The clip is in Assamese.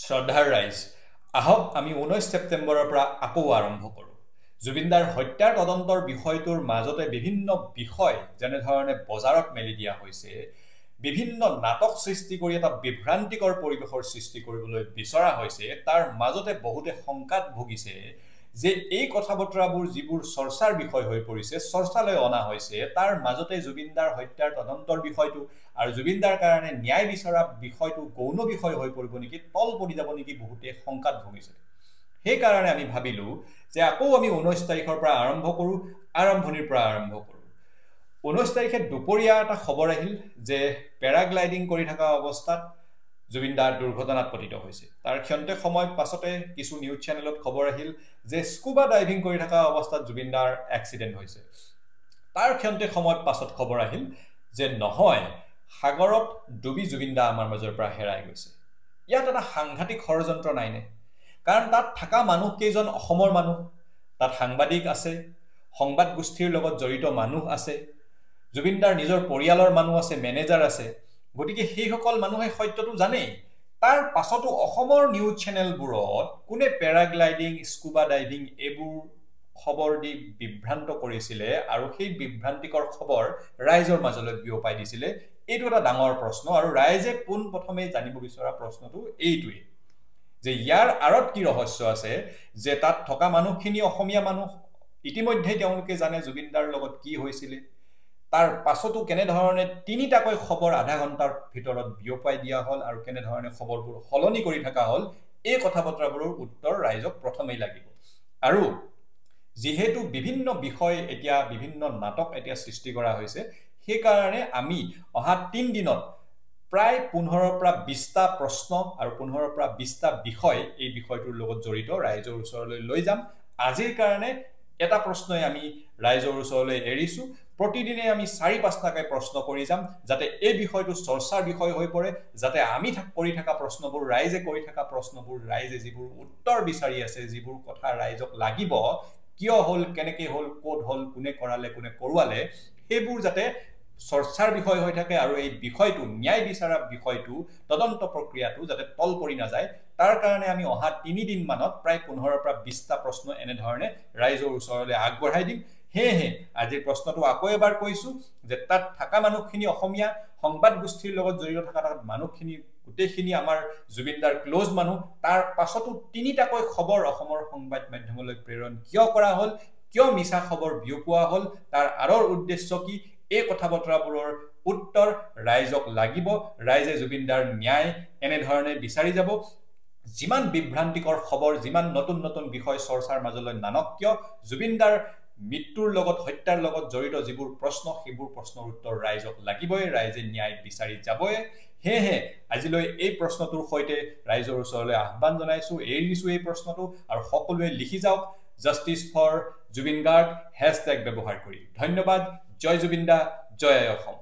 শ্ৰদ্ধাৰ ৰাইজ আহক আমি 19 ছেপ্টেম্বৰৰ পৰা আকৌ আৰম্ভ কৰোঁ জুবিনদাৰ হত্যাৰ তদন্তৰ বিষয়টোৰ মাজতে বিভিন্ন বিষয় যেনে ধৰণে বজাৰত মেলি দিয়া হৈছে বিভিন্ন নাটক সৃষ্টি কৰি এটা বিভ্ৰান্তিকৰ পৰিবেশৰ সৃষ্টি কৰিবলৈ বিচৰা হৈছে তাৰ মাজতে বহুতে সংকাত ভুগিছে যে এই কথাবতৰাবোৰ যিবোৰ চৰ্চাৰ বিষয় হৈ পৰিছে চৰ্চালৈ অনা হৈছে তাৰ মাজতে জুবিনদাৰ হত্যাৰ তদন্তৰ বিষয়টো আৰু জুবিনদাৰ কাৰণে ন্যায় বিচৰা বিষয়টো গৌণ বিষয় হৈ পৰিব নেকি তল পৰি যাব নেকি বহুতে সংকাত ভুগিছে সেই কাৰণে আমি ভাবিলো যে আকৌ আমি 19 তাৰিখৰ পৰা আৰম্ভ কৰো আৰম্ভণিৰ পৰা আৰম্ভ কৰো 19 তাৰিখে দুপৰীয়া এটা খবৰ আহিল যে প্যাৰাগ্লাইডিং কৰি থকা অৱস্থাত জুবিনদাৰ দুৰ্ঘটনাত পতিত হৈছে তাৰ ক্ষন্তে সময় পাছতে কিছু নিউজ চেনেলত খবৰ আহিল যে স্কুবা ডাইভিং কৰি থকা অৱস্থাত জুবিনদাৰ এক্সিডেন্ট হৈছে তাৰ ক্ষন্তে সময় পাছত খবৰ আহিল যে নহয় সাগৰত ডুবি জুবিনদা আমাৰ মাজৰ পৰা হেৰাই গৈছে ইয়াত এটা সাংঘাতিক ষড়যন্ত্ৰ নাইনে কাৰণ তাত থকা মানুহ কেইজন অসমৰ মানুহ তাত সাংবাদিক আছে সংবাদ গোষ্ঠীৰ লগত জড়িত মানুহ আছে জুবিনদাৰ নিজৰ পৰিয়ালৰ মানুহ আছে মেনেজাৰ আছে গতিকে সেই সকল মানুহে সত্যটো জানে তাৰ পাছতো অসমৰ নিউজ চেনেলবোৰত কোনে প্যাৰাগ্লাইডিং স্কুবা ডাইভিং এইবোৰ খবৰ দি বিভ্ৰান্ত কৰিছিলে আৰু সেই বিভ্ৰান্তিকৰ খবৰ ৰাইজৰ মাজলৈ বিয়পাই দিছিলে এইটো এটা ডাঙৰ প্ৰশ্ন আৰু ৰাইজে পোন প্ৰথমে জানিব বিচৰা প্ৰশ্নটো এইটোৱে যে ইয়াৰ আৰত কি ৰহস্য আছে যে তাত থকা মানুহখিনি অসমীয়া মানুহ ইতিমধ্যে তেওঁলোকে জানে জুবিনদাৰ লগত কি হৈছিল তাৰ পাছতো কেনে ধৰণে তিনিটাকৈ খবৰ আধা ঘণ্টাৰ ভিতৰত বিয়পাই দিয়া হল আৰু কেনে ধৰণে খবৰবোৰ হলনি কৰি থকা হল এই কথাবতৰাবোৰৰ উত্তৰ ৰাইজক প্ৰথমেই লাগিব আৰু যেহেতু বিভিন্ন বিষয় এতিয়া বিভিন্ন নাটক এতিয়া সৃষ্টি কৰা হৈছে সেই কাৰণে আমি অহা 3 দিনত প্ৰায় 15 পৰা 20টা প্ৰশ্ন আৰু 15 পৰা 20টা বিষয় এই বিষয়টোৰ লগত জড়িত ৰাইজৰ ওচৰলৈ লৈ যাম আজিৰ কাৰণে এটা প্ৰশ্নই আমি ৰাইজৰ ওচৰলৈ এৰিছো প্ৰতিদিনে আমি 4-5টাকৈ প্ৰশ্ন কৰি যাম যাতে এই বিষয়টো চৰ্চাৰ বিষয় হৈ পৰে যাতে আমি কৰি থকা প্ৰশ্নবোৰ ৰাইজে কৰি থকা প্ৰশ্নবোৰ ৰাইজে যিবোৰ উত্তৰ বিচাৰি আছে যিবোৰ কথা ৰাইজক লাগিব কিয় হল কেনেকৈ হল কোড হল কোনে কৰালে কোনে কৰোৱালে সেইবোৰ যাতে চৰ্চাৰ বিষয় হৈ থাকে আৰু এই বিষয়টো ন্যায় বিচাৰা বিষয়টো তদন্ত প্ৰক্ৰিয়াটো যাতে তল পৰি না যায় তাৰ কাৰণে আমি অহা 3 দিন মানত প্ৰায় 15 পৰা 20টা প্ৰশ্ন এনে ধৰণে ৰাইজৰ ওচৰলৈ আগবঢ়াই দিম হেহে আজি প্ৰশ্নটো আকৌ এবাৰ কৈছো যে তাত থকা মানুহখিনি অসমীয়া সংবাদ গোষ্ঠীৰ লগত জড়িত থকা মানুহখিনি গোটেইখিনি আমাৰ জুবিনদাৰ ক্লোজ মানুহ তাৰ পাছতো তিনিটাকৈ খবৰ অসমৰ সংবাদ মাধ্যমলৈ প্ৰেৰণ কিয় কৰা হল কিয় মিছা খবৰ বিয়পোৱা হল তাৰ আৰৰ উদ্দেশ্য কি এই কথাবতৰাবোৰৰ উত্তৰ ৰাইজক লাগিব ৰাইজে জুবিনদাৰ ন্যায় এনে ধৰণে বিচাৰি যাব যিমান বিভ্ৰান্তিকৰ খবৰ যিমান নতুন নতুন বিষয় চৰ্চাৰ মাজলৈ নানক কিয় জুবিনদাৰ মৃত্যুৰ লগত হত্যাৰ লগত জড়িত যিবোৰ প্ৰশ্ন সেইবোৰ প্ৰশ্নৰ উত্তৰ ৰাইজক লাগিবই ৰাইজে ন্যায় বিচাৰি যাবই হেহে আজিলৈ এই প্ৰশ্নটোৰ সৈতে ৰাইজৰ ওচৰলৈ আহ্বান জনাইছো এৰিছো এই প্ৰশ্নটো আৰু সকলোৱে লিখি যাওক জাস্টিস ফৰ জুবিন গাৰ্গ # ব্যৱহাৰ কৰি ধন্যবাদ জয় জুবিনদা জয় অসম